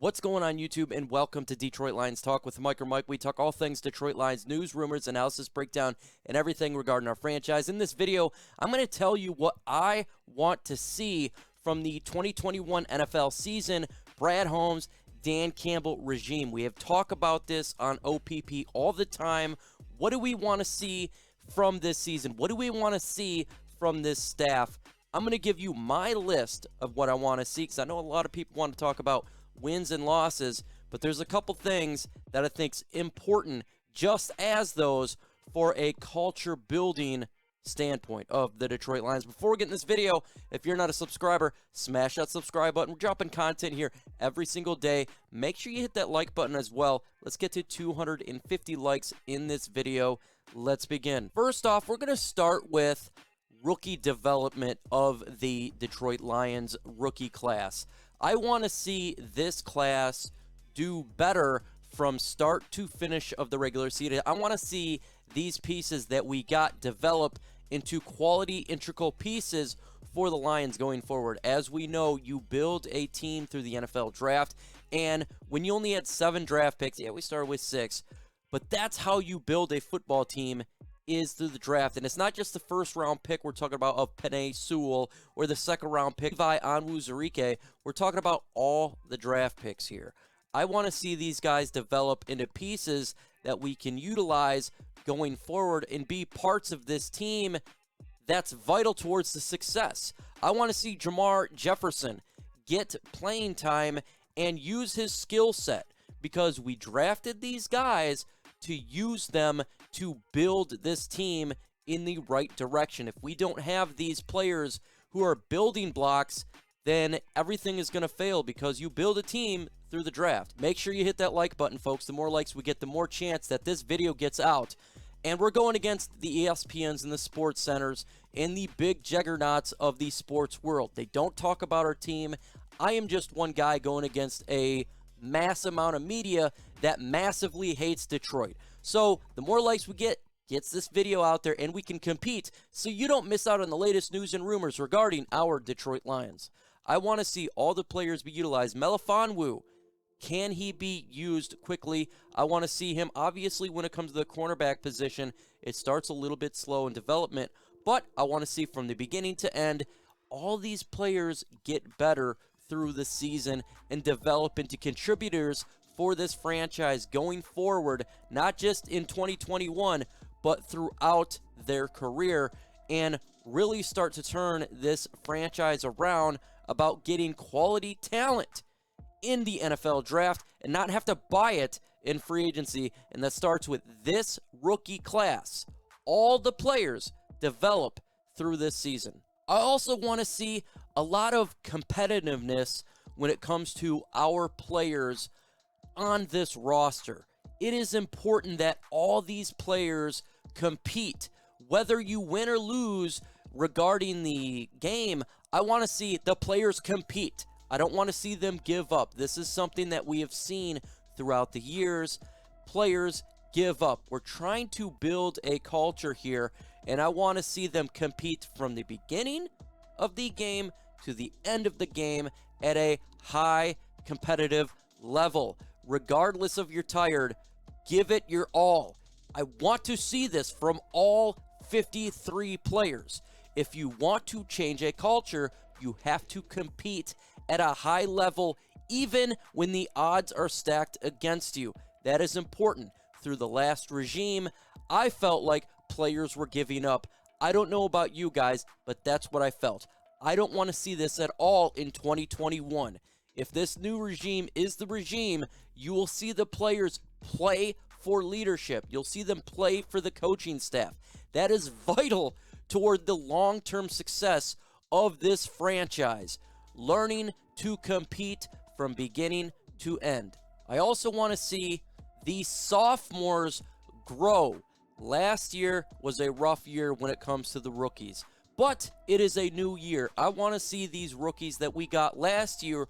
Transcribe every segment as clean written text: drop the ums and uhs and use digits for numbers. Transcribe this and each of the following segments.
What's going on, YouTube, and welcome to Detroit Lions Talk with MicroMike. We talk all things Detroit Lions news, rumors, analysis, breakdown, and everything regarding our franchise. In this video, I'm going to tell you what I want to see from the 2021 NFL season, Brad Holmes, Dan Campbell regime. We have talked about this on OPP all the time. What do we want to see from this season? What do we want to see from this staff? I'm going to give you my list of what I want to see, because I know a lot of people want to talk about wins and losses, but there's a couple things that I think's important, just as those, for a culture building standpoint of the Detroit Lions. Before we get in this video, if you're not a subscriber, smash that subscribe button. We're dropping content here every single day. Make sure you hit that like button as well. Let's get to 250 likes in this video. Let's begin. First off, we're going to start with rookie development of the Detroit Lions rookie class. I want to see this class do better from start to finish of the regular season. I want to see these pieces that we got develop into quality, integral pieces for the Lions going forward. As we know, you build a team through the NFL draft, and when you only had 7 draft picks, yeah, we started with 6, but that's how you build a football team, is through the draft. And it's not just the first round pick we're talking about of Penei Sewell, or the second round pick by Onwuzurike. We're talking about all the draft picks here. I want to see these guys develop into pieces that we can utilize going forward and be parts of this team that's vital towards the success. I want to see Jamar Jefferson get playing time and use his skill set, because we drafted these guys to use them to build this team in the right direction. If we don't have these players who are building blocks, then everything is going to fail, because you build a team through the draft. Make sure you hit that like button, folks. The more likes we get, the more chance that this video gets out. And we're going against the ESPNs and the sports centers and the big juggernauts of the sports world. They don't talk about our team. I am just one guy going against a mass amount of media that massively hates Detroit. So the more likes we get, gets this video out there, and we can compete, so you don't miss out on the latest news and rumors regarding our Detroit Lions. I want to see all the players be utilized. Melifonwu, can he be used quickly? I want to see him. Obviously, when it comes to the cornerback position, it starts a little bit slow in development, but I want to see from the beginning to end, all these players get better through the season and develop into contributors for this franchise going forward, not just in 2021, but throughout their career, and really start to turn this franchise around about getting quality talent in the NFL draft and not have to buy it in free agency. And that starts with this rookie class. All the players develop through this season. I also want to see a lot of competitiveness when it comes to our players on this roster. It is important that all these players compete. Whether you win or lose regarding the game, I want to see the players compete. I don't want to see them give up. This is something that we have seen throughout the years. Players give up. We're trying to build a culture here, and I want to see them compete from the beginning of the game to the end of the game at a high competitive level. Regardless of you're tired, give it your all. I want to see this from all 53 players. If you want to change a culture, you have to compete at a high level, even when the odds are stacked against you. That is important. Through the last regime, I felt like players were giving up. I don't know about you guys, but that's what I felt. I don't want to see this at all in 2021. If this new regime is the regime, you will see the players play for leadership. You'll see them play for the coaching staff. That is vital toward the long-term success of this franchise. Learning to compete from beginning to end. I also want to see the sophomores grow. Last year was a rough year when it comes to the rookies, but it is a new year. I want to see these rookies that we got last year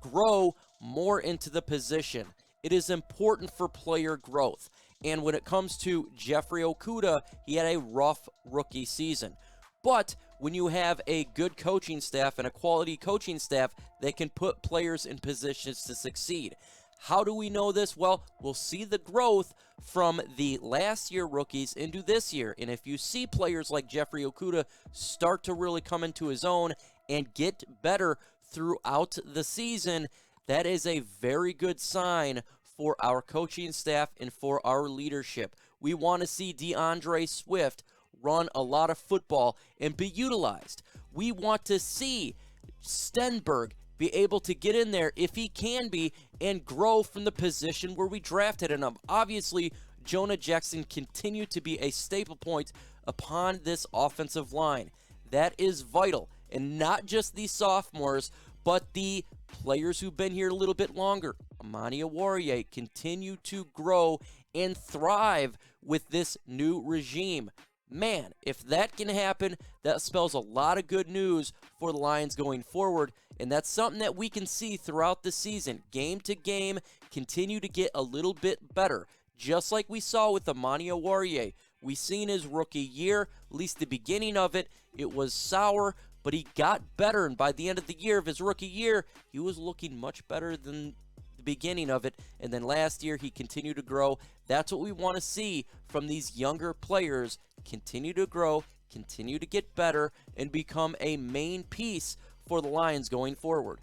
grow more into the position. It is important for player growth. And when it comes to Jeffrey Okudah, he had a rough rookie season. But when you have a good coaching staff and a quality coaching staff that can put players in positions to succeed. How do we know this? Well, we'll see the growth from the last year rookies into this year. And if you see players like Jeffrey Okudah start to really come into his own and get better throughout the season, that is a very good sign for our coaching staff and for our leadership. We want to see DeAndre Swift run a lot of football and be utilized. We want to see Stenberg be able to get in there if he can be and grow from the position where we drafted him. Obviously, Jonah Jackson continued to be a staple point upon this offensive line. That is vital. And not just the sophomores, but the players who've been here a little bit longer. Amani Oruwariye continue to grow and thrive with this new regime. Man, if that can happen, that spells a lot of good news for the Lions going forward, and that's something that we can see throughout the season. Game to game, continue to get a little bit better, just like we saw with Amani Oruwariye. We seen his rookie year, at least the beginning of it, it was sour, but he got better, and by the end of the year of his rookie year, he was looking much better than the beginning of it, and then last year he continued to grow. That's what we want to see from these younger players. Continue to grow, continue to get better, and become a main piece for the Lions going forward.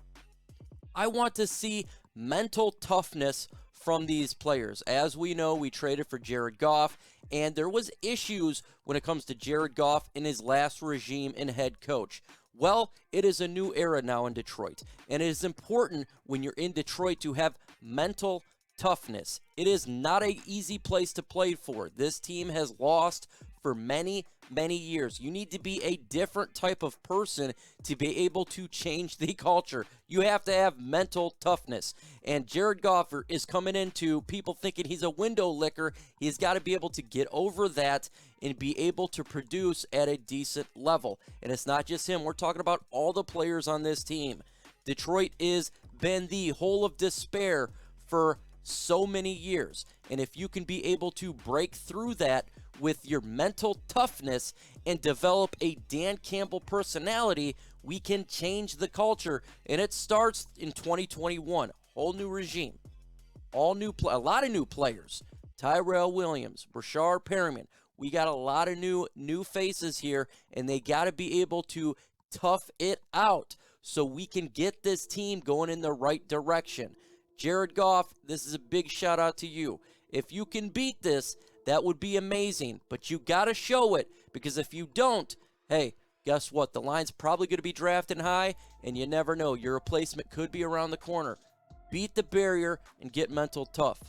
I want to see mental toughness from these players. As we know, we traded for Jared Goff, and there was issues when it comes to Jared Goff in his last regime and head coach. Well, it is a new era now in Detroit, and it is important when you're in Detroit to have mental toughness. It is not an easy place to play for. This team has lost for many, many years. You need to be a different type of person to be able to change the culture. You have to have mental toughness. And Jared Goff is coming into people thinking he's a window licker. He's got to be able to get over that and be able to produce at a decent level. And it's not just him. We're talking about all the players on this team. Detroit is been the hole of despair for so many years. And if you can be able to break through that with your mental toughness and develop a Dan Campbell personality, we can change the culture. And it starts in 2021. Whole new regime. All new, a lot of new players. Tyrell Williams, Brashard Perriman. We got a lot of new faces here, and they got to be able to tough it out so we can get this team going in the right direction. Jared Goff, this is a big shout out to you. If you can beat this, that would be amazing, but you got to show it, because if you don't, hey, guess what? The line's probably going to be drafting high, and you never know. Your replacement could be around the corner. Beat the barrier and get mental tough.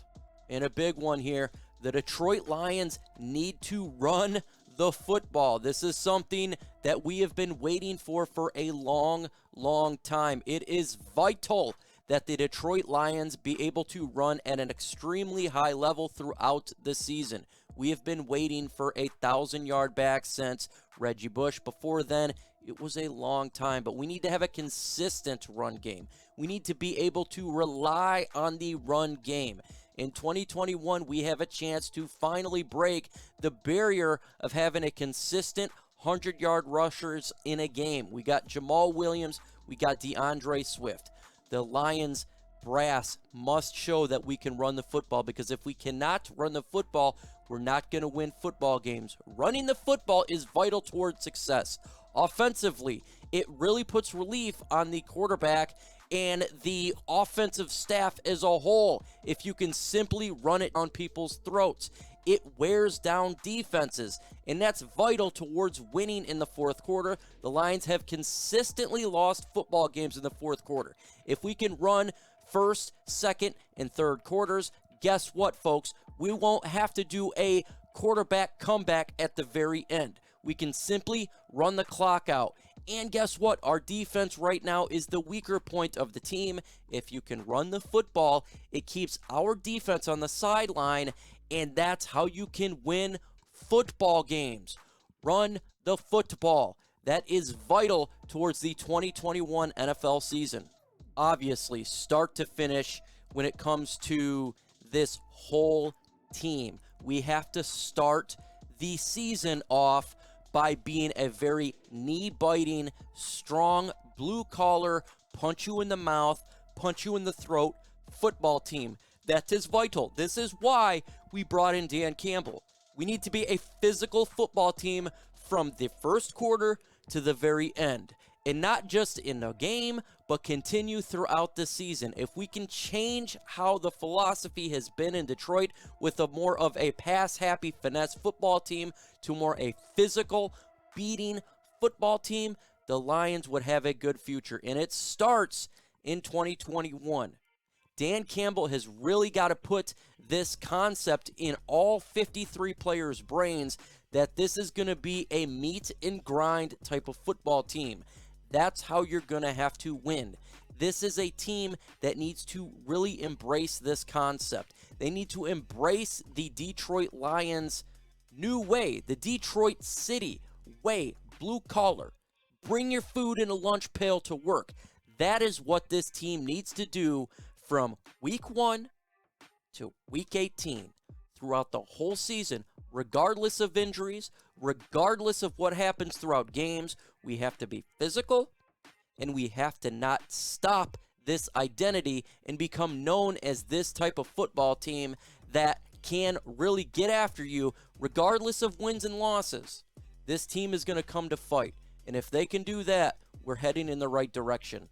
And a big one here, the Detroit Lions need to run the football. This is something that we have been waiting for a long, long time. It is vital that the Detroit Lions be able to run at an extremely high level throughout the season. We have been waiting for a 1,000-yard back since Reggie Bush. Before then, it was a long time, but we need to have a consistent run game. We need to be able to rely on the run game. In 2021, we have a chance to finally break the barrier of having a consistent 100-yard rushers in a game. We got Jamal Williams. We got DeAndre Swift. The Lions brass must show that we can run the football, because if we cannot run the football, we're not going to win football games. Running the football is vital towards success. Offensively, it really puts relief on the quarterback and the offensive staff as a whole if you can simply run it on people's throats. It wears down defenses, and that's vital towards winning in the fourth quarter. The Lions have consistently lost football games in the fourth quarter. If we can run first, second, and third quarters, guess what, folks? We won't have to do a quarterback comeback at the very end. We can simply run the clock out. And guess what? Our defense right now is the weaker point of the team. If you can run the football, it keeps our defense on the sideline, and that's how you can win football games. Run the football. That is vital towards the 2021 NFL season. Obviously, start to finish, when it comes to this whole team, we have to start the season off by being a very knee-biting, strong, blue-collar, punch you in the mouth, punch you in the throat football team. That is vital. This is why we brought in Dan Campbell. We need to be a physical football team from the first quarter to the very end. And not just in the game, but continue throughout the season. If we can change how the philosophy has been in Detroit with a more of a pass-happy finesse football team to more a physical, beating football team, the Lions would have a good future. And it starts in 2021. Dan Campbell has really got to put this concept in all 53 players' brains that this is going to be a meet and grind type of football team. That's how you're going to have to win. This is a team that needs to really embrace this concept. They need to embrace the Detroit Lions' new way, the Detroit City way, blue collar. Bring your food in a lunch pail to work. That is what this team needs to do from week 1 to week 18 throughout the whole season, regardless of injuries, regardless of what happens throughout games. We have to be physical, and we have to not stop this identity and become known as this type of football team that can really get after you regardless of wins and losses. This team is going to come to fight, and if they can do that, we're heading in the right direction.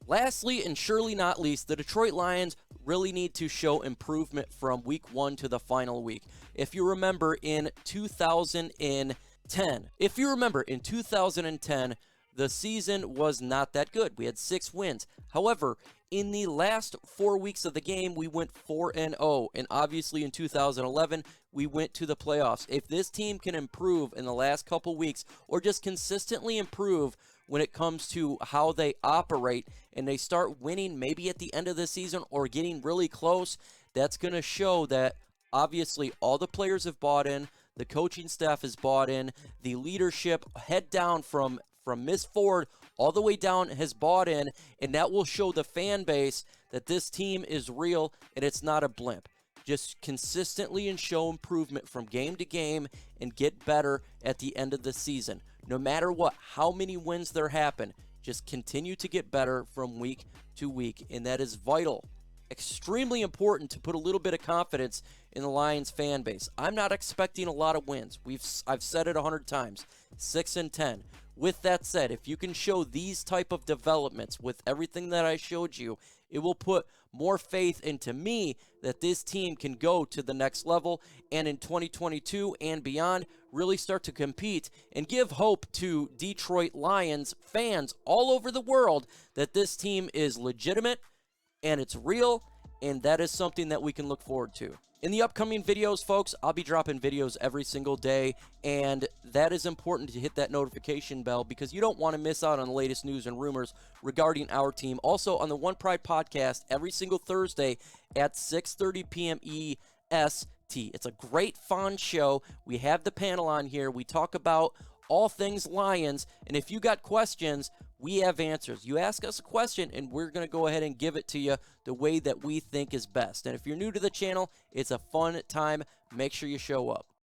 Lastly, and surely not least, the Detroit Lions really need to show improvement from week 1 to the final week. If you remember in 2010, the season was not that good. We had 6 wins. However, in the last 4 weeks of the game, we went 4-0, and obviously in 2011, we went to the playoffs. If this team can improve in the last couple weeks, or just consistently improve when it comes to how they operate, and they start winning maybe at the end of the season or getting really close, that's going to show that obviously all the players have bought in, the coaching staff has bought in, the leadership, head down from Miss Ford all the way down, has bought in, and that will show the fan base that this team is real and it's not a blimp. Just consistently and show improvement from game to game and get better at the end of the season. No matter what, how many wins there happen, just continue to get better from week to week, and that is vital. Extremely important to put a little bit of confidence in the Lions fan base. I'm not expecting a lot of wins. I've said it 100 times, 6-10. With that said, if you can show these type of developments with everything that I showed you, it will put more faith into me that this team can go to the next level, and in 2022 and beyond, really start to compete and give hope to Detroit Lions fans all over the world that this team is legitimate and it's real, and that is something that we can look forward to. In the upcoming videos, folks, I'll be dropping videos every single day, and that is important to hit that notification bell because you don't want to miss out on the latest news and rumors regarding our team. Also, on the One Pride podcast every single Thursday at 6:30 p.m. EST. It's a great, fun show. We have the panel on here. We talk about all things Lions, and if you got questions, we have answers. You ask us a question, and we're going to go ahead and give it to you the way that we think is best. And if you're new to the channel, it's a fun time. Make sure you show up.